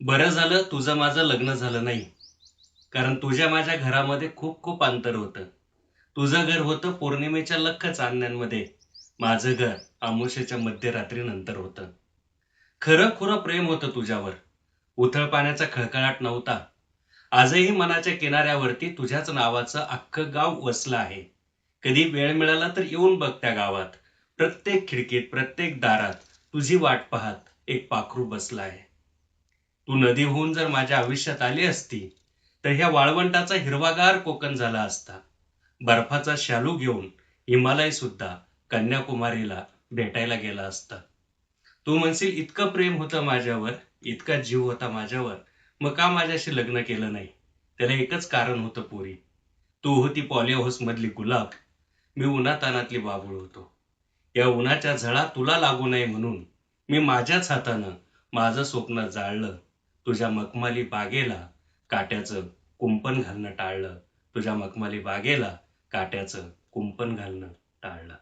बरं झालं तुझं माझं लग्न झालं नाही. कारण तुझ्या माझ्या घरामध्ये खूप खूप अंतर होतं. तुझं घर होतं पौर्णिमेच्या लख्ख चांदण्यांमध्ये. माझं घर अमावास्येच्या मध्यरात्रीनंतर होतं. खरं-खुरं प्रेम होतं तुझ्यावर. उथळ पाण्याचा खळखळाट नव्हता. आजही मनाच्या किनाऱ्यावरती तुझ्याच नावाचं अख्खं गाव वसलं आहे. कधी वेळ मिळाला तर येऊन बघ त्या गावात. प्रत्येक खिडकीत, प्रत्येक दारात तुझी वाट पाहत एक पाखरू बसलं आहे. तू नदी होऊन जर माझ्या आयुष्यात आली असती, तर ह्या वाळवंटाचा हिरवागार कोकण झाला असता. बर्फाचा शालू घेऊन हिमालय सुद्धा कन्याकुमारीला भेटायला गेला असता. तू म्हणशील इतकं प्रेम होतं माझ्यावर, इतका जीव होता माझ्यावर, मग का माझ्याशी लग्न केलं नाही? त्याला एकच कारण होतं पोरी. तू होती पॉली हाऊस मधली गुलाब, मी उन्हातानातली बाबूळ होतो. या उन्हाच्या झळा तुला लागू नये म्हणून मी माझ्याच हातानं माझं स्वप्न जाळलं. तुझ्या मखमली बागेला काट्याचं कुंपण घालणं टाळलं. तुझ्या मखमली बागेला काट्याचं कुंपण घालणं टाळलं.